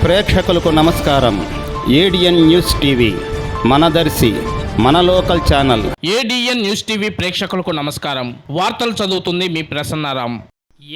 ప్రేక్షకులకు నమస్కారం. ADN news TV మనదర్శి మన local channel. ADN news TV ప్రేక్షకులకు నమస్కారం. వార్తలు చదువుతుంది మీ ప్రసన్నారాం.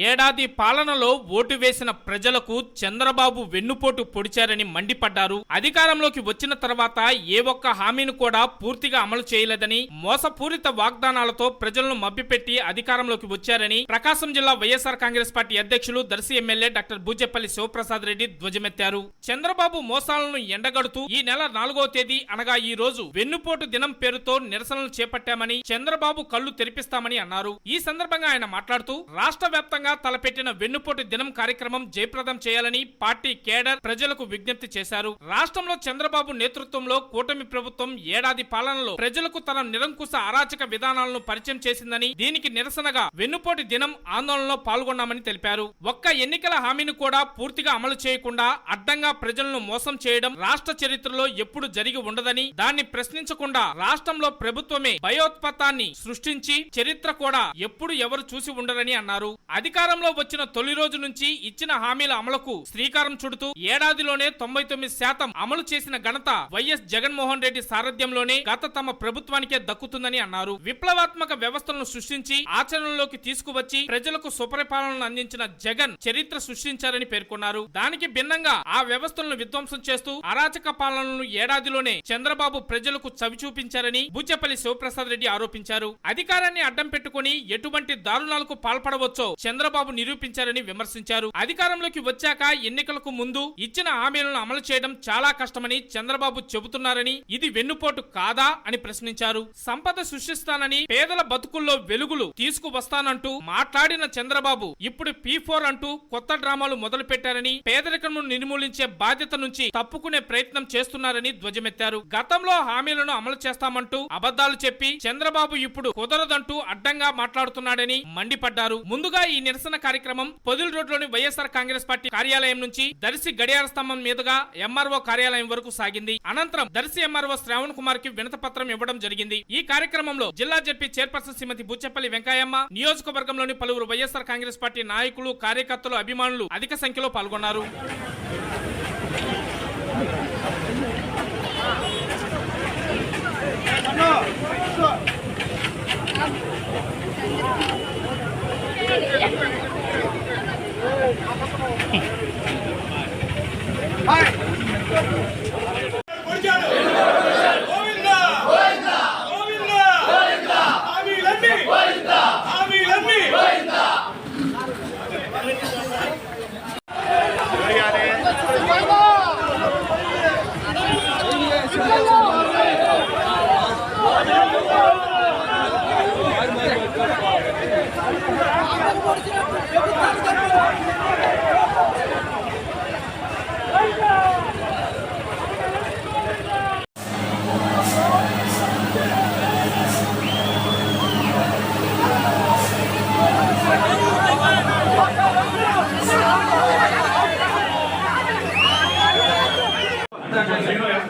ఏడాది పాలనలో ఓటు వేసిన ప్రజలకు చంద్రబాబు వెన్నుపోటు పొడిచారని మండిపడ్డారు. అధికారంలోకి వచ్చిన తర్వాత ఏ ఒక్క హామీని కూడా పూర్తిగా అమలు చేయలేదని, మోసపూరిత వాగ్దానాలతో ప్రజలను మభ్యపెట్టి అధికారంలోకి వచ్చారని ప్రకాశం జిల్లా వైఎస్ఆర్ కాంగ్రెస్ పార్టీ అధ్యక్షులు దర్శి ఎమ్మెల్యే డాక్టర్ బూజేపల్లి శివప్రసాద్ రెడ్డి ధ్వజమెత్తారు. చంద్రబాబు మోసాలను ఎండగడుతూ ఈ నెల 4వ తేదీ అనగా ఈ రోజు వెన్నుపోటు దినం పేరుతో నిరసనలు చేపట్టామని, చంద్రబాబు కళ్లు తెరిపిస్తామని అన్నారు. ఈ సందర్భంగా ఆయన మాట్లాడుతూ రాష్ట్ర వ్యాప్తంగా తలపెట్టిన వెన్నుపోటు దినం కార్యక్రమం జయప్రదం చేయాలని పార్టీ కేడర్ ప్రజలకు విజ్ఞప్తి చేశారు. రాష్ట్రంలో చంద్రబాబు నేతృత్వంలో కూటమి ప్రభుత్వం ఏడాది పాలనలో ప్రజలకు తన నిరంకుశ అరాచక విధానాలను పరిచయం చేసిందని, దీనికి నిరసనగా వెన్నుపోటు దినం ఆందోళనలో పాల్గొన్నామని తెలిపారు. ఒక్క ఎన్నికల హామీని కూడా పూర్తిగా అమలు చేయకుండా అడ్డంగా ప్రజలను మోసం చేయడం రాష్ట్ర చరిత్రలో ఎప్పుడు జరిగి ఉండదని, దాన్ని ప్రశ్నించకుండా రాష్ట్రంలో ప్రభుత్వమే భయోత్పాతాన్ని సృష్టించి చరిత్ర కూడా ఎప్పుడు ఎవరు చూసి ఉండరని అన్నారు. అధికారంలో వచ్చిన తొలి రోజు నుంచి ఇచ్చిన హామీల అమలుకు శ్రీకారం చుడుతూ ఏడాదిలోనే 99% అమలు చేసిన ఘనత వైఎస్ జగన్మోహన్ రెడ్డి సారథ్యంలోనే గత తమ ప్రభుత్వానికే దక్కుతుందని అన్నారు. విప్లవాత్మక వ్యవస్థలను సృష్టించి ఆచరణలోకి తీసుకువచ్చి ప్రజలకు సుపరిపాలనను అందించిన జగన్ చరిత్ర సృష్టించారని పేర్కొన్నారు. దానికి భిన్నంగా ఆ వ్యవస్థలను విధ్వంసం చేస్తూ అరాచక పాలనను ఏడాదిలోనే చంద్రబాబు ప్రజలకు చవి చూపించారని బూచేపల్లి శివప్రసాద్ రెడ్డి ఆరోపించారు. అధికారాన్ని అడ్డం పెట్టుకుని ఎటువంటి దారుణాలకు పాల్పడవచ్చో చంద్రబాబు నిరూపించారని విమర్శించారు. అధికారంలోకి వచ్చాక ఎన్నికలకు ముందు ఇచ్చిన హామీలను అమలు చేయడం చాలా కష్టమని చంద్రబాబు చెబుతున్నారని, ఇది వెన్నుపోటు కాదా అని ప్రశ్నించారు. సంపద సృష్టిస్తానని, పేదల బతుకుల్లో వెలుగులు తీసుకువస్తానంటూ మాట్లాడిన చంద్రబాబు ఇప్పుడు P4 అంటూ కొత్త డ్రామాలు మొదలు పెట్టారని, పేదరికను నిర్మూలించే బాధ్యత నుంచి తప్పుకునే ప్రయత్నం చేస్తున్నారని ధ్వజమెత్తారు. గతంలో హామీలను అమలు చేస్తామంటూ అబద్ధాలు చెప్పి చంద్రబాబు ఇప్పుడు కుదరదంటూ అడ్డంగా మాట్లాడుతున్నాడని మండిపడ్డారు. ముందుగా ఈ నిరసన కార్యక్రమం పొదిల్ రోడ్లోని వైఎస్ఆర్ కాంగ్రెస్ పార్టీ కార్యాలయం నుంచి దర్శి గడియార స్తంభం మీదుగా ఎంఆర్ఓ కార్యాలయం వరకు సాగింది. అనంతరం దర్శి ఎంఆర్ఓ శ్రావణ్ కుమార్ కి వినతి పత్రం ఇవ్వడం జరిగింది. ఈ కార్యక్రమంలో జిల్లా జడ్పీ చైర్పర్సన్ శ్రీమతి బుచ్చెపల్లి వెంకయ్యమ్మ, నియోజకవర్గంలోని పలువురు వైఎస్ఆర్ కాంగ్రెస్ పార్టీ నాయకులు, కార్యకర్తలు, అభిమానులు అధిక సంఖ్యలో పాల్గొన్నారు.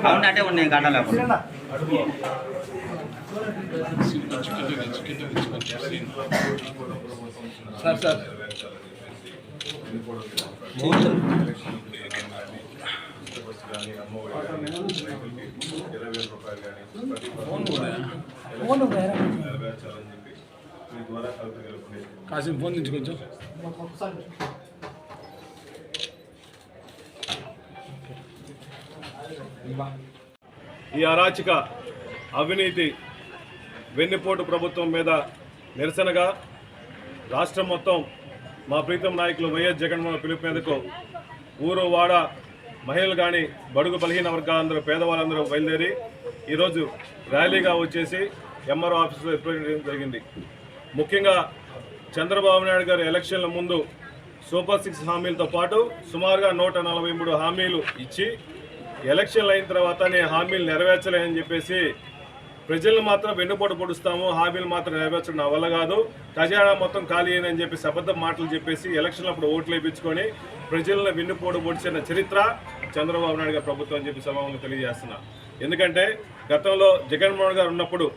అవునంటే ఉన్నాయి గంటలు సార్ కాసిన ఫోన్ నుంచి కొంచెం ఈ అరాచక అవినీతి వెన్నుపోటు ప్రభుత్వం మీద నిరసనగా రాష్ట్రం మొత్తం మా ప్రీతం నాయకులు వైఎస్ జగన్మోహన్ పిలుపు మీదకు ఊరు వాడ మహిళలు కానీ, బడుగు బలహీన వర్గాలందరూ, పేదవాళ్ళందరూ బయలుదేరి ఈరోజు ర్యాలీగా వచ్చేసి ఎంఆర్ఓ ఆఫీసులో రిప్రజెంట్ జరిగింది. ముఖ్యంగా చంద్రబాబు నాయుడు గారు ఎలక్షన్ల ముందు సూపర్ 6 హామీలతో పాటు సుమారుగా 143 హామీలు ఇచ్చి ఎలక్షన్లు అయిన తర్వాత నేను హామీలు నెరవేర్చలేని చెప్పేసి ప్రజలను మాత్రం వెన్నుపోటు పొడుస్తాము, హామీలు మాత్రం నెరవేర్చడం నా వల్ల కాదు, ఖజానా మొత్తం ఖాళీ అని చెప్పి అబద్ధ మాటలు చెప్పేసి ఎలక్షన్లప్పుడు ఓట్లు వేయించుకొని ప్రజలను వెన్నుపోటు పొడిచిన చరిత్ర చంద్రబాబు నాయుడు గారి ప్రభుత్వం అని చెప్పి సభలో తెలియజేస్తున్నా. ఎందుకంటే గతంలో జగన్మోహన్ గారు ఉన్నప్పుడు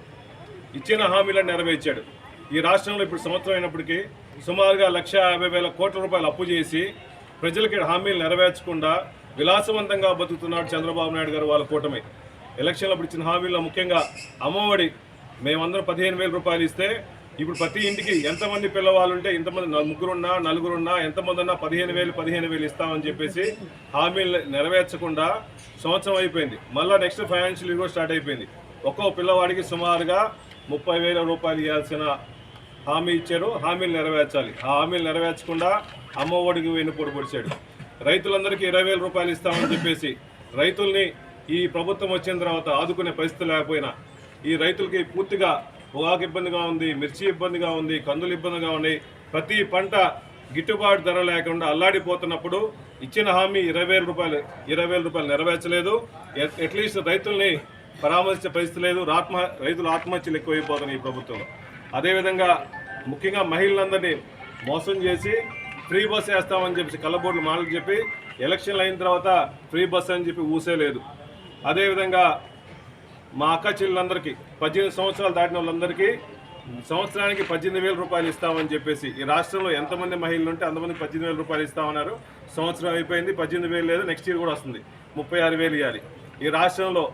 ఇచ్చిన హామీలను నెరవేర్చాడు. ఈ రాష్ట్రంలో ఇప్పుడు సంవత్సరం అయినప్పటికీ సుమారుగా 1,50,000 కోట్ల రూపాయలు అప్పు చేసి ప్రజలకి హామీలు నెరవేర్చకుండా విలాసవంతంగా బతుకుతున్నాడు చంద్రబాబు నాయుడు గారు వాళ్ళ కూటమి. ఎలక్షన్లప్పుడు ఇచ్చిన హామీల్లో ముఖ్యంగా అమ్మఒడి మేమందరం 15,000 రూపాయలు ఇస్తే ఇప్పుడు ప్రతి ఇంటికి ఎంతమంది పిల్లవాళ్ళు ఉంటే ఇంతమంది ముగ్గురున్నా నలుగురున్నా ఎంతమంది ఉన్నా 15,000 ఇస్తామని చెప్పేసి హామీలు నెరవేర్చకుండా సంవత్సరం అయిపోయింది. మళ్ళీ నెక్స్ట్ ఫైనాన్షియల్ ఇయర్ స్టార్ట్ అయిపోయింది. ఒక్కో పిల్లవాడికి సుమారుగా 30,000 రూపాయలు ఇవ్వాల్సిన హామీ ఇచ్చారు. హామీలు నెరవేర్చాలి. ఆ హామీలు నెరవేర్చకుండా అమ్మఒడికి వెన్నుపోటు పొడిచాడు. రైతులందరికీ 20,000 రూపాయలు ఇస్తామని చెప్పేసి రైతుల్ని ఈ ప్రభుత్వం వచ్చిన తర్వాత ఆదుకునే పరిస్థితి లేకపోయినా ఈ రైతులకి పూర్తిగా పొగాకు ఇబ్బందిగా ఉంది, మిర్చి ఇబ్బందిగా ఉంది, కందులు ఇబ్బందిగా ఉన్నాయి. ప్రతి పంట గిట్టుబాటు ధర లేకుండా అల్లాడిపోతున్నప్పుడు ఇచ్చిన హామీ 20,000 రూపాయలు నెరవేర్చలేదు. అట్లీస్ట్ రైతుల్ని పరామర్శించే పరిస్థితి లేదు. రైతుల ఆత్మహత్యలు ఎక్కువైపోతున్నాయి ఈ ప్రభుత్వంలో. అదేవిధంగా ముఖ్యంగా మహిళలందరినీ మోసం చేసి ఫ్రీ బస్ వేస్తామని చెప్పి కళ్ళబోర్డులు మాటలు చెప్పి ఎలక్షన్లు అయిన తర్వాత ఫ్రీ బస్ అని చెప్పి ఊసేలేదు. అదేవిధంగా మా అక్క చెల్లెలందరికీ 18 సంవత్సరాలు దాటిన వాళ్ళందరికీ సంవత్సరానికి 18,000 రూపాయలు ఇస్తామని చెప్పేసి ఈ రాష్ట్రంలో ఎంతమంది మహిళలు ఉంటే అంతమందికి 18,000 రూపాయలు ఇస్తామన్నారు. సంవత్సరం అయిపోయింది, 18,000 లేదు. నెక్స్ట్ ఇయర్ కూడా వస్తుంది, 36,000 ఇవ్వాలి. ఈ రాష్ట్రంలో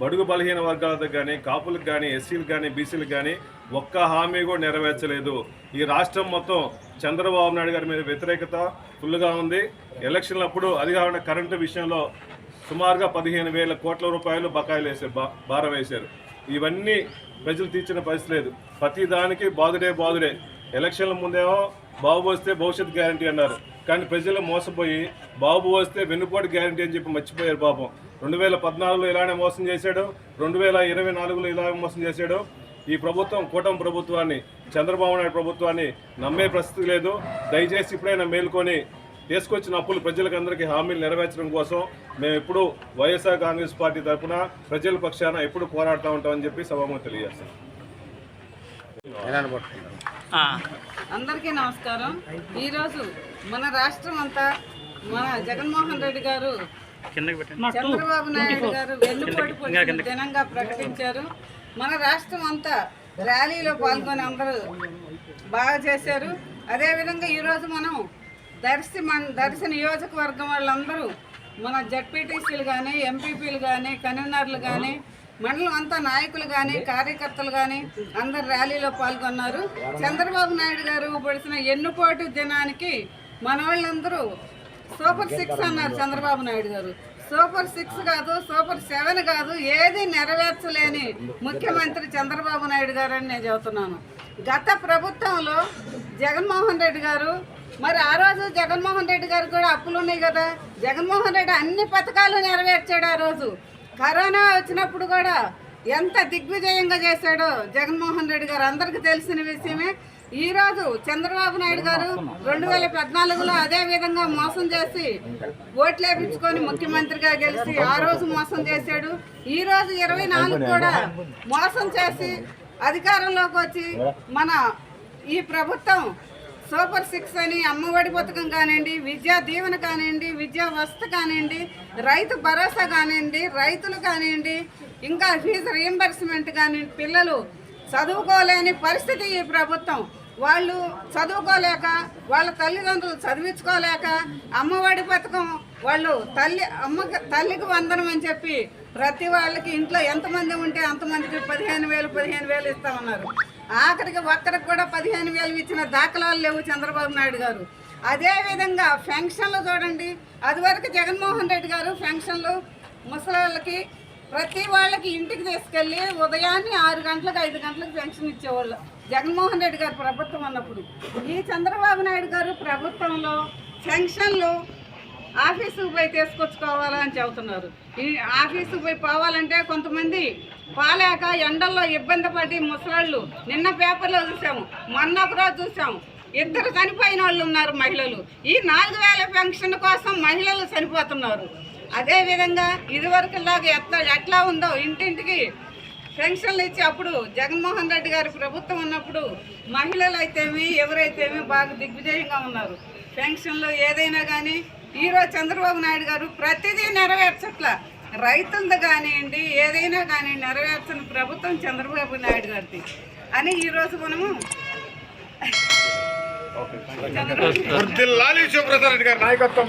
బడుగు బలహీన వర్గాలకు కానీ, కాపులకు కానీ, ఎస్సీలకు కానీ, బీసీలకు కానీ ఒక్క హామీ కూడా నెరవేర్చలేదు. ఈ రాష్ట్రం మొత్తం చంద్రబాబు నాయుడు గారి మీద వ్యతిరేకత ఫుల్గా ఉంది. ఎలక్షన్లప్పుడు అది కాకుండా కరెంటు విషయంలో సుమారుగా 15,000 కోట్ల రూపాయలు బకాయిలు వేశారు, భారం వేశారు. ఇవన్నీ ప్రజలు తీర్చిన పరిస్థితి లేదు. ప్రతి దానికి బాదుడే. ఎలక్షన్ల ముందేమో బాబు వస్తే భవిష్యత్ గ్యారంటీ అన్నారు. కానీ ప్రజలు మోసపోయి బాబు వస్తే వెన్నుపోటు గ్యారంటీ అని చెప్పి మర్చిపోయారు పాపం. 2014లో ఇలానే మోసం చేశాడు, 2024లో ఇలానే మోసం చేశాడు. ఈ ప్రభుత్వం కూటమి ప్రభుత్వాన్ని, చంద్రబాబు నాయుడు ప్రభుత్వాన్ని నమ్మే పరిస్థితి లేదు. దయచేసి ఇప్పుడైనా మేల్కొని తీసుకొచ్చిన అప్పులు ప్రజలకు అందరికీ హామీలు నెరవేర్చడం కోసం మేము ఎప్పుడు వైఎస్ఆర్ కాంగ్రెస్ పార్టీ తరఫున ప్రజల పక్షాన ఎప్పుడు పోరాడుతూ ఉంటామని చెప్పి సభాముఖంగా తెలియజేస్తాం. అందరికీ నమస్కారం. ఈరోజు మన రాష్ట్రం అంతా మన జగన్మోహన్ రెడ్డి గారు, చంద్రబాబు నాయుడు గారు వెన్నుపోటు పొడిచిన దినంగా ప్రకటించారు. మన రాష్ట్రం అంతా ర్యాలీలో పాల్గొని అందరూ బాగా చేశారు. అదేవిధంగా ఈరోజు మనం దర్శి నియోజకవర్గం వాళ్ళందరూ మన జడ్పీటీసీలు కానీ, ఎంపీపీలు కానీ, కన్వీనర్లు కానీ, మండలం అంతా నాయకులు కానీ, కార్యకర్తలు కానీ అందరు ర్యాలీలో పాల్గొన్నారు. చంద్రబాబు నాయుడు గారు పడిసిన ఎన్నుపోటు దినానికి మన వాళ్ళందరూ సూపర్ 6 అన్నారు. చంద్రబాబు నాయుడు గారు సూపర్ 6 కాదు, సూపర్ 7 కాదు, ఏది నెరవేర్చలేని ముఖ్యమంత్రి చంద్రబాబు నాయుడు గారు అని నేను చెబుతున్నాను. గత ప్రభుత్వంలో జగన్మోహన్ రెడ్డి గారు, మరి ఆ రోజు జగన్మోహన్ రెడ్డి గారు కూడా అప్పులు ఉన్నాయి కదా, జగన్మోహన్ రెడ్డి అన్ని పథకాలు నెరవేర్చాడు. ఆ రోజు కరోనా వచ్చినప్పుడు కూడా ఎంత దిగ్విజయంగా చేశాడో జగన్మోహన్ రెడ్డి గారు అందరికీ తెలిసిన విషయమే. ఈరోజు చంద్రబాబు నాయుడు గారు 2014లో అదే విధంగా మోసం చేసి ఓట్లు వేయించుకొని ముఖ్యమంత్రిగా గెలిచి ఆ రోజు మోసం చేశాడు. ఈరోజు 24 కూడా మోసం చేసి అధికారంలోకి వచ్చి మన ఈ ప్రభుత్వం సూపర్ 6 అని అమ్మఒడి పథకం కానివ్వండి, విద్యా దీవెన కానివ్వండి, విద్యా వసతి కానివ్వండి, రైతు భరోసా కానివ్వండి, రైతులు కానివ్వండి, ఇంకా ఫీజు రీయింబర్స్మెంట్ కానివ్వండి, పిల్లలు చదువుకోలేని పరిస్థితి ఈ ప్రభుత్వం. వాళ్ళు చదువుకోలేక, వాళ్ళ తల్లిదండ్రులు చదివించుకోలేక అమ్మఒడి పథకం వాళ్ళు తల్లికి వందనం అని చెప్పి ప్రతి వాళ్ళకి ఇంట్లో ఎంతమంది ఉంటే అంతమందికి 15,000 ఇస్తామన్నారు. ఆఖరికి ఒక్కరికి కూడా 15,000 ఇచ్చిన దాఖలాలు లేవు చంద్రబాబు నాయుడు గారు. అదేవిధంగా పెన్షన్లు చూడండి, అదివరకు జగన్మోహన్ రెడ్డి గారు పెన్షన్లు ముసలాళ్ళకి ప్రతి వాళ్ళకి ఇంటికి తీసుకెళ్ళి ఉదయాన్నే 6 గంటలకు 5 గంటలకు పెన్షన్ ఇచ్చేవాళ్ళు జగన్మోహన్ రెడ్డి గారు ప్రభుత్వం అన్నప్పుడు. ఈ చంద్రబాబు నాయుడు గారు ప్రభుత్వంలో పెన్షన్లు ఆఫీసుకు పోయి తీసుకొచ్చుకోవాలని చెబుతున్నారు. ఈ ఆఫీసుకు పోయి పోవాలంటే కొంతమంది పోలేక ఎండల్లో ఇబ్బంది పడి ముసలాళ్ళు, నిన్న పేపర్లో చూసాము, మొన్న ఒకరోజు చూసాము, 2 చనిపోయిన వాళ్ళు ఉన్నారు మహిళలు. ఈ 4,000 పెన్షన్ కోసం మహిళలు చనిపోతున్నారు. అదేవిధంగా ఇదివరకులాగా ఎట్లా ఉందో ఇంటింటికి పెన్షన్లు ఇచ్చి అప్పుడు జగన్మోహన్ రెడ్డి గారి ప్రభుత్వం ఉన్నప్పుడు మహిళలు అయితేమి ఎవరైతేమి బాగా దిగ్విజయంగా ఉన్నారు. పెన్షన్లు ఏదైనా కానీ ఈరోజు చంద్రబాబు నాయుడు గారు ప్రతిదీ నెరవేర్చట్ల. రైతులది కానివ్వండి, ఏదైనా కానీ నెరవేర్చని ప్రభుత్వం చంద్రబాబు నాయుడు గారిది అని ఈరోజు మనము నాయకత్వం